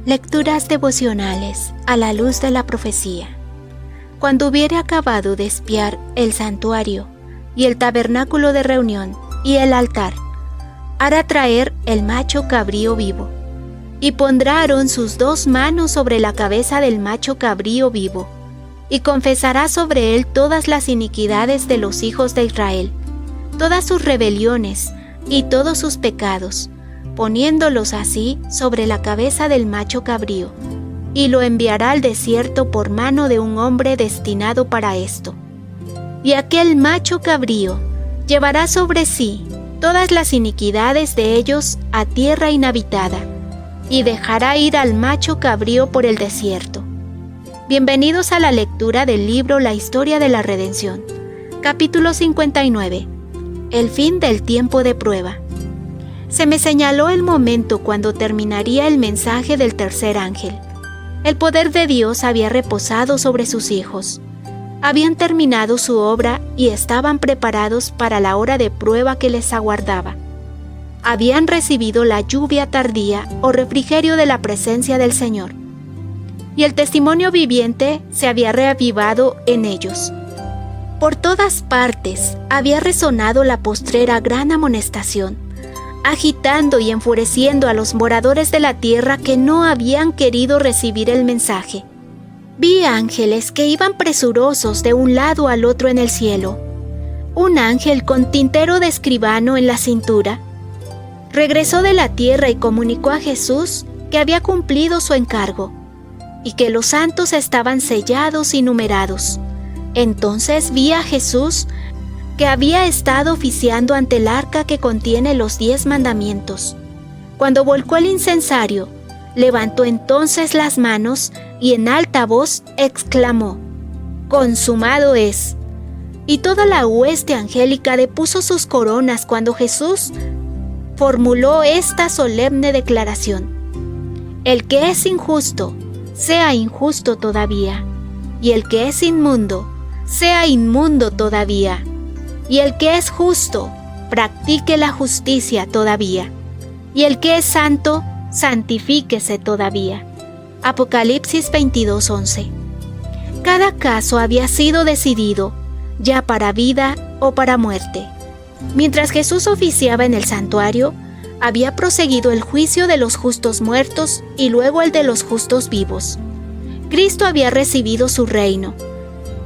Lecturas devocionales a la luz de la profecía. Cuando hubiere acabado de espiar el santuario y el tabernáculo de reunión y el altar, hará traer el macho cabrío vivo, y pondrá Aarón sus 2 manos sobre la cabeza del macho cabrío vivo, y confesará sobre él todas las iniquidades de los hijos de Israel, todas sus rebeliones y todos sus pecados, poniéndolos así sobre la cabeza del macho cabrío, y lo enviará al desierto por mano de un hombre destinado para esto. Y aquel macho cabrío llevará sobre sí todas las iniquidades de ellos a tierra inhabitada, y dejará ir al macho cabrío por el desierto. Bienvenidos a la lectura del libro La Historia de la Redención, capítulo 59, el fin del tiempo de prueba. Se me señaló el momento cuando terminaría el mensaje del tercer ángel. El poder de Dios había reposado sobre sus hijos. Habían terminado su obra y estaban preparados para la hora de prueba que les aguardaba. Habían recibido la lluvia tardía o refrigerio de la presencia del Señor. Y el testimonio viviente se había reavivado en ellos. Por todas partes había resonado la postrera gran amonestación, agitando y enfureciendo a los moradores de la tierra que no habían querido recibir el mensaje. Vi ángeles que iban presurosos de un lado al otro en el cielo. Un ángel con tintero de escribano en la cintura regresó de la tierra y comunicó a Jesús que había cumplido su encargo y que los santos estaban sellados y numerados. Entonces vi a Jesús que había estado oficiando ante el arca que contiene los 10 mandamientos. Cuando volcó el incensario, levantó entonces las manos y en alta voz exclamó: «Consumado es». Y toda la hueste angélica depuso sus coronas cuando Jesús formuló esta solemne declaración: «El que es injusto, sea injusto todavía, y el que es inmundo, sea inmundo todavía, y el que es justo, practique la justicia todavía, y el que es santo, santifíquese todavía». Apocalipsis 22:11. Cada caso había sido decidido, ya para vida o para muerte. Mientras Jesús oficiaba en el santuario, había proseguido el juicio de los justos muertos y luego el de los justos vivos. Cristo había recibido su reino,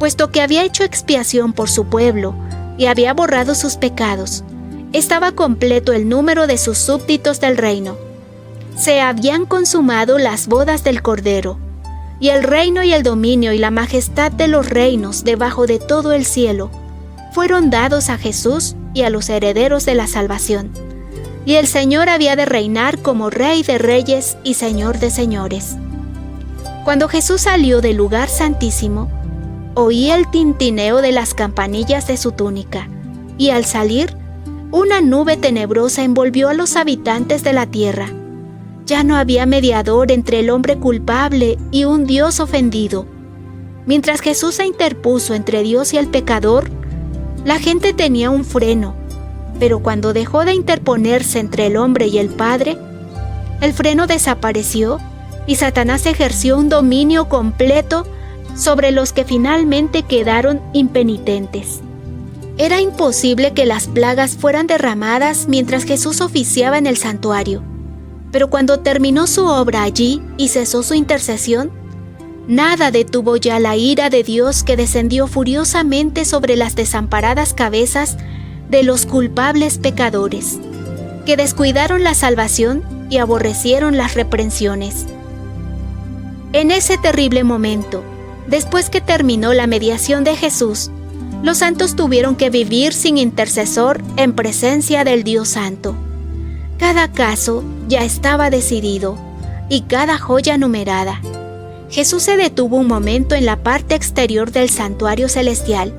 puesto que había hecho expiación por su pueblo y había borrado sus pecados. Estaba completo el número de sus súbditos del reino. Se habían consumado las bodas del Cordero, y el reino y el dominio y la majestad de los reinos debajo de todo el cielo fueron dados a Jesús y a los herederos de la salvación. Y el Señor había de reinar como Rey de reyes y Señor de señores. Cuando Jesús salió del lugar santísimo, oí el tintineo de las campanillas de su túnica, y al salir, una nube tenebrosa envolvió a los habitantes de la tierra. Ya no había mediador entre el hombre culpable y un Dios ofendido. Mientras Jesús se interpuso entre Dios y el pecador, la gente tenía un freno, pero cuando dejó de interponerse entre el hombre y el Padre, el freno desapareció y Satanás ejerció un dominio completo sobre los que finalmente quedaron impenitentes. Era imposible que las plagas fueran derramadas mientras Jesús oficiaba en el santuario, pero cuando terminó su obra allí y cesó su intercesión, nada detuvo ya la ira de Dios que descendió furiosamente sobre las desamparadas cabezas de los culpables pecadores, que descuidaron la salvación y aborrecieron las reprensiones. En ese terrible momento, después que terminó la mediación de Jesús, los santos tuvieron que vivir sin intercesor en presencia del Dios Santo. Cada caso ya estaba decidido y cada joya numerada. Jesús se detuvo un momento en la parte exterior del santuario celestial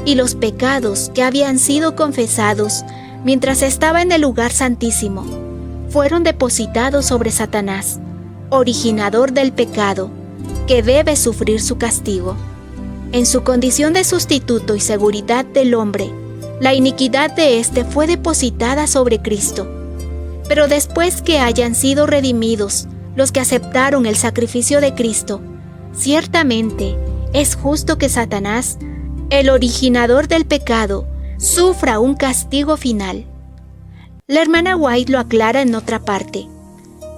y los pecados que habían sido confesados mientras estaba en el lugar santísimo fueron depositados sobre Satanás, originador del pecado, que debe sufrir su castigo. En su condición de sustituto y seguridad del hombre, la iniquidad de éste fue depositada sobre Cristo. Pero después que hayan sido redimidos los que aceptaron el sacrificio de Cristo, ciertamente es justo que Satanás, el originador del pecado, sufra un castigo final. La hermana White lo aclara en otra parte.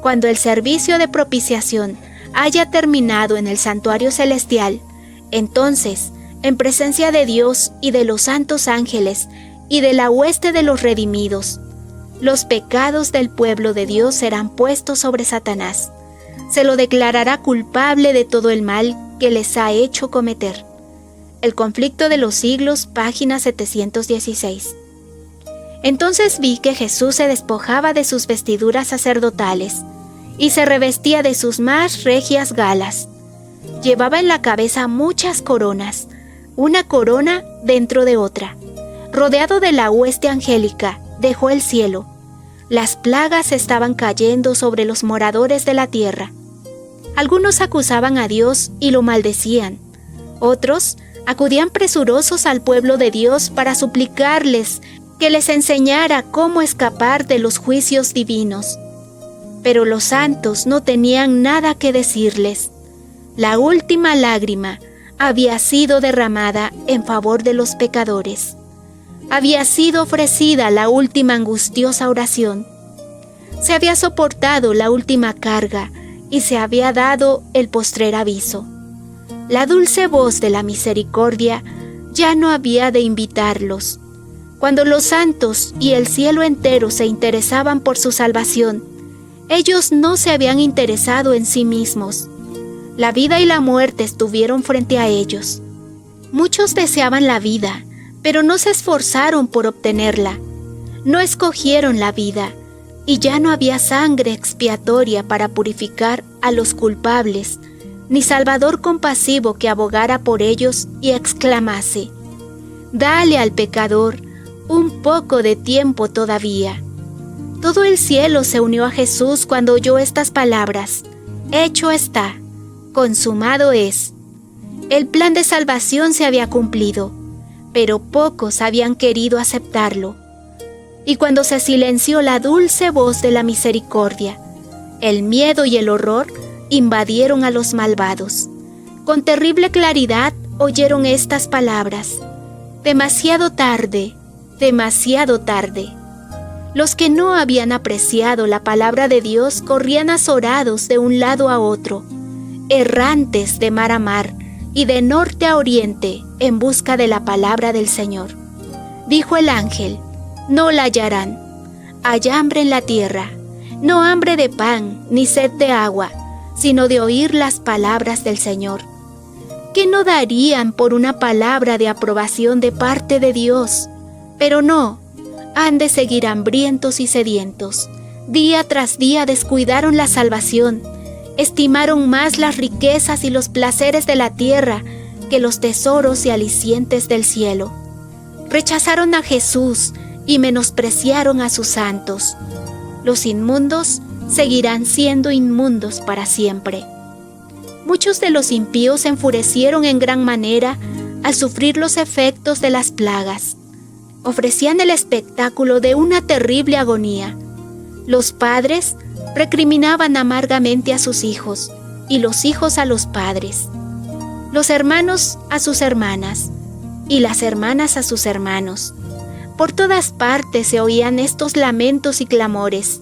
Cuando el servicio de propiciación haya terminado en el santuario celestial, entonces, en presencia de Dios y de los santos ángeles y de la hueste de los redimidos, los pecados del pueblo de Dios serán puestos sobre Satanás. Se lo declarará culpable de todo el mal que les ha hecho cometer. El conflicto de los siglos, página 716. Entonces vi que Jesús se despojaba de sus vestiduras sacerdotales y se revestía de sus más regias galas. Llevaba en la cabeza muchas coronas, una corona dentro de otra. Rodeado de la hueste angélica, dejó el cielo. Las plagas estaban cayendo sobre los moradores de la tierra. Algunos acusaban a Dios y lo maldecían. Otros acudían presurosos al pueblo de Dios para suplicarles que les enseñara cómo escapar de los juicios divinos. Pero los santos no tenían nada que decirles. La última lágrima había sido derramada en favor de los pecadores. Había sido ofrecida la última angustiosa oración. Se había soportado la última carga y se había dado el postrer aviso. La dulce voz de la misericordia ya no había de invitarlos. Cuando los santos y el cielo entero se interesaban por su salvación, ellos no se habían interesado en sí mismos. La vida y la muerte estuvieron frente a ellos. Muchos deseaban la vida, pero no se esforzaron por obtenerla. No escogieron la vida, y ya no había sangre expiatoria para purificar a los culpables, ni Salvador compasivo que abogara por ellos y exclamase: «Dale al pecador un poco de tiempo todavía». Todo el cielo se unió a Jesús cuando oyó estas palabras: «Hecho está, consumado es». El plan de salvación se había cumplido, pero pocos habían querido aceptarlo. Y cuando se silenció la dulce voz de la misericordia, el miedo y el horror invadieron a los malvados. Con terrible claridad oyeron estas palabras: «Demasiado tarde, demasiado tarde». Los que no habían apreciado la palabra de Dios corrían azorados de un lado a otro, errantes de mar a mar y de norte a oriente en busca de la palabra del Señor. Dijo el ángel: «No la hallarán. Hay hambre en la tierra, no hambre de pan ni sed de agua, sino de oír las palabras del Señor». ¿Qué no darían por una palabra de aprobación de parte de Dios? Pero no, han de seguir hambrientos y sedientos. Día tras día descuidaron la salvación, estimaron más las riquezas y los placeres de la tierra que los tesoros y alicientes del cielo. Rechazaron a Jesús y menospreciaron a sus santos. Los inmundos seguirán siendo inmundos para siempre. Muchos de los impíos se enfurecieron en gran manera al sufrir los efectos de las plagas. Ofrecían el espectáculo de una terrible agonía. Los padres recriminaban amargamente a sus hijos y los hijos a los padres, los hermanos a sus hermanas y las hermanas a sus hermanos. Por todas partes se oían estos lamentos y clamores: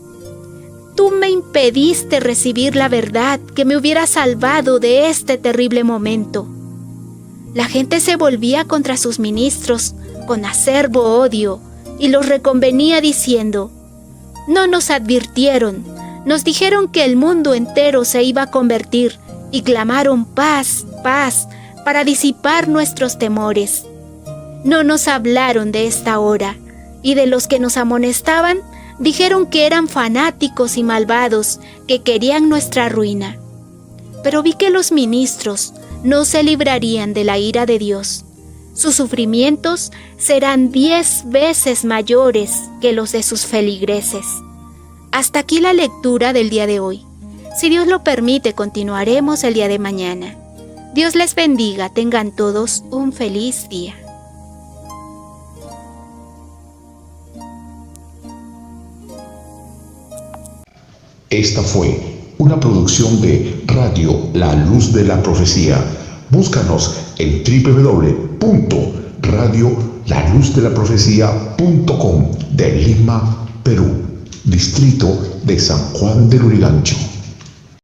«Tú me impediste recibir la verdad que me hubiera salvado de este terrible momento». La gente se volvía contra sus ministros con acerbo odio y los reconvenía diciendo: «No nos advirtieron, nos dijeron que el mundo entero se iba a convertir y clamaron paz, paz, para disipar nuestros temores. No nos hablaron de esta hora, y de los que nos amonestaban dijeron que eran fanáticos y malvados que querían nuestra ruina». Pero vi que los ministros no se librarían de la ira de Dios. Sus sufrimientos serán 10 veces mayores que los de sus feligreses. Hasta aquí la lectura del día de hoy. Si Dios lo permite, continuaremos el día de mañana. Dios les bendiga, tengan todos un feliz día. Esta fue una producción de Radio La Luz de la Profecía. Búscanos en www.radiolaluz-de-la-profecía.com de Lima, Perú, distrito de San Juan del Lurigancho.